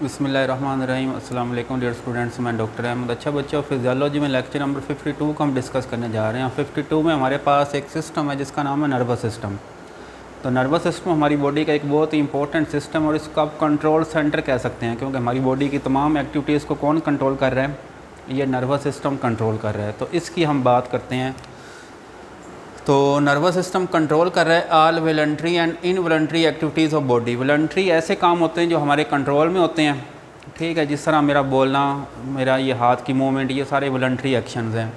बिस्मिल्लाहिर्रहमानिर्रहीम। अस्सलाम वालेकुम डियर स्टूडेंट्स, मैं डॉक्टर अहमद। अच्छा बच्चों, फिजियोलॉजी में लेक्चर नंबर 52 को हम डिस्कस करने जा रहे हैं। 52 में हमारे पास एक सिस्टम है जिसका नाम है नर्वस सिस्टम। तो नर्वस सिस्टम हमारी बॉडी का एक बहुत ही इंपॉर्टेंट सिस्टम और इसको आप कंट्रोल सेंटर कह सकते हैं, क्योंकि हमारी बॉडी की तमाम एक्टिविटीज़ को कौन कंट्रोल कर रहा है? ये नर्वस सिस्टम कंट्रोल कर रहा है। तो इसकी हम बात करते हैं। तो नर्वस सिस्टम कंट्रोल कर रहा है all voluntary and involuntary activities of body. Voluntary ऐसे काम होते हैं जो हमारे कंट्रोल में होते हैं, ठीक है, जिस तरह मेरा बोलना, मेरा ये हाथ की मूवमेंट, ये सारे वॉलंटरी एक्शंस हैं।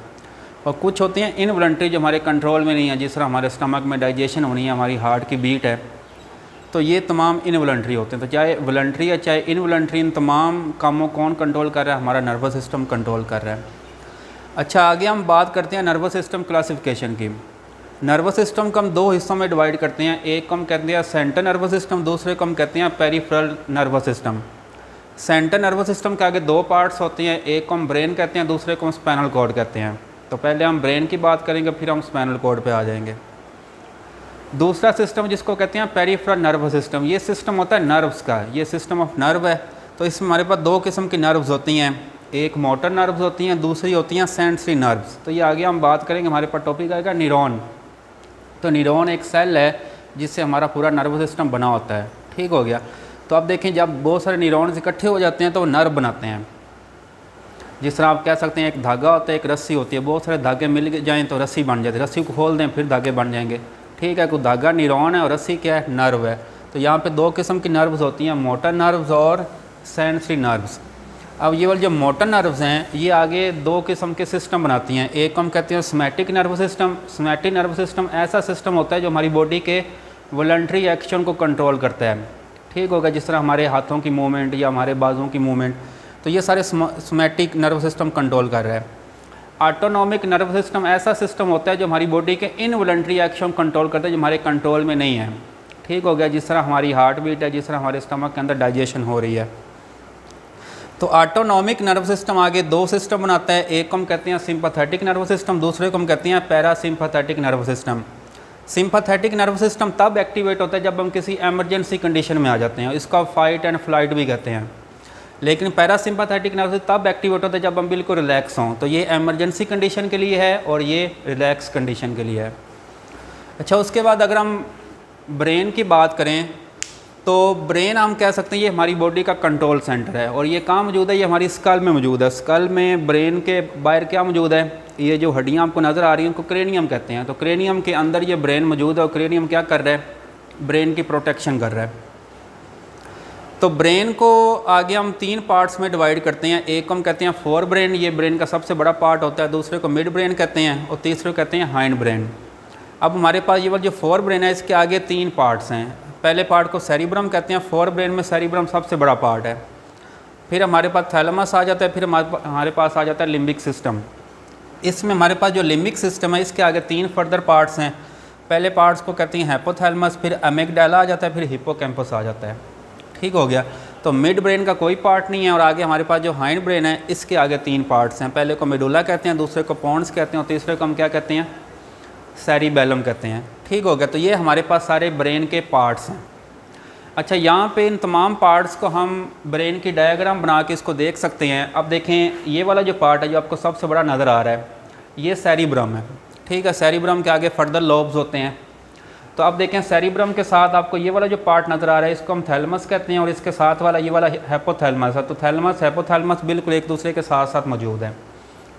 और कुछ होते हैं इनवॉलंटरी जो हमारे कंट्रोल में नहीं है, जिस तरह हमारे स्टमक में डाइजेशन होनी है, हमारी हार्ट की बीट है, तो ये तमाम इनवॉलंटरी होते हैं। तो चाहे वॉलंटरी है चाहे इनवॉलंटरी, इन तमाम कामों कौन कंट्रोल कर रहा है? हमारा नर्वस सिस्टम कंट्रोल कर रहा है। अच्छा, आगे हम बात करते हैं नर्वस सिस्टम क्लासिफिकेशन की। नर्वस सिस्टम को हम दो हिस्सों में डिवाइड करते हैं। एक को हम कहते हैं सेंट्रल नर्वस सिस्टम, दूसरे को हम कहते हैं peripheral nervous system. Central nervous system के आगे दो पार्ट्स होते हैं, एक को हम ब्रेन कहते हैं, दूसरे को हम स्पाइनल कॉर्ड कहते हैं। तो पहले हम ब्रेन की बात करेंगे, फिर हम स्पाइनल कॉर्ड पे आ जाएंगे। दूसरा सिस्टम जिसको कहते हैं पेरिफेरल नर्वस सिस्टम, ये सिस्टम होता है नर्व्स का, ये सिस्टम ऑफ नर्व है। तो इसमें हमारे पास दो किस्म की नर्व्स होती हैं, एक मोटर नर्व्स होती हैं, दूसरी होती हैं सेंसरी नर्व्स। तो ये आगे हम बात करेंगे, हमारे पास टॉपिक आएगा न्यूरॉन। तो न्यूरॉन एक सेल है जिससे हमारा पूरा नर्वस सिस्टम बना होता है, ठीक हो गया। तो आप देखें, जब बहुत सारे न्यूरॉन्स इकट्ठे हो जाते हैं तो वो नर्व बनाते हैं। जिस तरह आप कह सकते हैं एक धागा होता है, एक रस्सी होती है, बहुत सारे धागे मिल जाएँ तो रस्सी बन जाती है, रस्सी को खोल दें फिर धागे बन जाएंगे, ठीक है। कोई धागा न्यूरॉन है और रस्सी क्या है? नर्व है। तो यहाँ पे दो किस्म की नर्व्स होती हैं, मोटर नर्व्स और सेंसरी नर्व्स। अब ये वाले जो मोटर नर्व्स हैं ये आगे दो किस्म के सिस्टम बनाती हैं। एक हम कहते हैं somatic nervous system. Somatic nervous system ऐसा सिस्टम होता है जो हमारी बॉडी के वॉलंटरी एक्शन को कंट्रोल करता है, ठीक होगा, जिस तरह हमारे हाथों की मूवमेंट या हमारे बाजुओं की मूवमेंट। तो ये सारे सोमैटिक नर्वस सिस्टम कंट्रोल कर रहा है। ऑटोनॉमिक नर्वस सिस्टम ऐसा सिस्टम होता है जो हमारी बॉडी के इनवॉलंटरी एक्शन कंट्रोल करता है, जो हमारे कंट्रोल में नहीं है, ठीक हो गया, जिस तरह हमारी हार्ट बीट है, जिस तरह हमारे स्टमक के अंदर डाइजेशन हो रही है। तो ऑटोनॉमिक नर्वस सिस्टम आगे दो सिस्टम बनाता है, एक को हम कहते हैं सिंपैथेटिक नर्वस सिस्टम, दूसरे को हम कहते हैं parasympathetic nervous system. Sympathetic nervous system तब एक्टिवेट होता है जब हम किसी एमरजेंसी कंडीशन में आ जाते हैं, इसका फाइट एंड फ्लाइट भी कहते हैं। लेकिन पैरासिम्पैथेटिक नर्वस तब एक्टिवेट होता है जब हम बिल्कुल रिलैक्स हों। तो ये एमरजेंसी कंडीशन के लिए है और ये रिलैक्स कंडीशन के लिए है। अच्छा, उसके बाद अगर हम ब्रेन की बात करें तो ब्रेन हम कह सकते हैं ये हमारी बॉडी का कंट्रोल सेंटर है। और ये कहाँ मौजूद है? ये हमारी स्कल में मौजूद है। स्कल में ब्रेन के बाहर क्या मौजूद है? ये जो हड्डियाँ आपको नज़र आ रही हैं उनको क्रेनियम कहते हैं। तो क्रेनियम के अंदर ये ब्रेन मौजूद है और क्रेनियम क्या कर रहा है? ब्रेन की प्रोटेक्शन कर रहा है। तो ब्रेन को आगे हम तीन पार्ट्स में डिवाइड करते हैं। एक को हम कहते हैं फोर ब्रेन, ये ब्रेन का सबसे बड़ा पार्ट होता है, दूसरे को मिड ब्रेन कहते हैं और तीसरे को कहते हैं हाइंड ब्रेन। अब हमारे पास ये वाला जो फोर ब्रेन है इसके आगे तीन पार्ट्स हैं। पहले पार्ट को सेरिब्रम कहते हैं, फोर ब्रेन में सेरिब्रम सबसे बड़ा पार्ट है। फिर हमारे पास थैलेमस आ जाता है, फिर हमारे पास आ जाता है लिम्बिक सिस्टम। इसमें हमारे पास जो लिम्बिक सिस्टम है इसके आगे तीन फर्दर पार्ट्स हैं। पहले पार्ट्स को कहते हैं हाइपोथैलेमस, फिर अमिगडाला आ जाता है, फिर हिप्पोकैम्पस आ जाता है, ठीक हो गया। तो मिड ब्रेन का कोई पार्ट नहीं है और आगे हमारे पास जो हाइंड ब्रेन है इसके आगे तीन पार्ट्स हैं। पहले को मेडुला कहते हैं, दूसरे को पोन्स कहते हैं और तीसरे को हम क्या कहते हैं? सेरिबेलम कहते हैं, ठीक हो गया। तो ये हमारे पास सारे ब्रेन के पार्ट्स हैं। अच्छा, यहाँ पे इन तमाम पार्ट्स को हम ब्रेन की डायग्राम बना के इसको देख सकते हैं। अब देखें, ये वाला जो पार्ट है जो आपको सबसे बड़ा नज़र आ रहा है ये सेरिब्रम है, ठीक है। सेरिब्रम के आगे फर्दर लोब्स होते हैं। तो अब देखें, सेरिब्रम के साथ आपको ये वाला जो पार्ट नज़र आ रहा है इसको हम थैलेमस कहते हैं और इसके साथ वाला ये वाला हाइपोथैलेमस है। तो थैलेमस हाइपोथैलेमस बिल्कुल एक दूसरे के साथ साथ मौजूद है।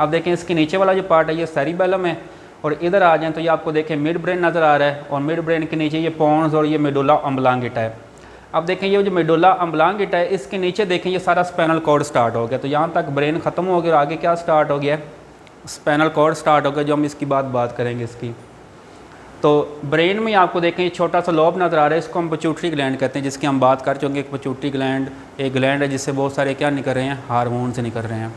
अब देखें, इसके नीचे वाला जो पार्ट है ये सेरिबेलम है और इधर आ जाएं तो ये आपको देखें मिड ब्रेन नज़र आ रहा है और मिड ब्रेन के नीचे ये पोन्स और ये मेडुला अम्बलांगेटा है। अब देखें, ये जो मेडुला अम्बलांगेटा है इसके नीचे देखें ये सारा स्पाइनल कॉर्ड स्टार्ट हो गया। तो यहाँ तक ब्रेन ख़त्म हो गया और आगे क्या स्टार्ट हो गया? स्पाइनल कॉर्ड स्टार्ट हो गया, जो हम इसकी बात करेंगे इसकी। तो ब्रेन में आपको देखें ये छोटा सा लोब नज़र आ रहा है, इसको हम पिट्यूटरी ग्लैंड कहते हैं, जिसकी हम बात कर चुके हैं। एक पिट्यूटरी ग्लैंड एक ग्लैंड है जिससे बहुत सारे क्या निकल रहे हैं? हार्मोन्स निकल रहे हैं।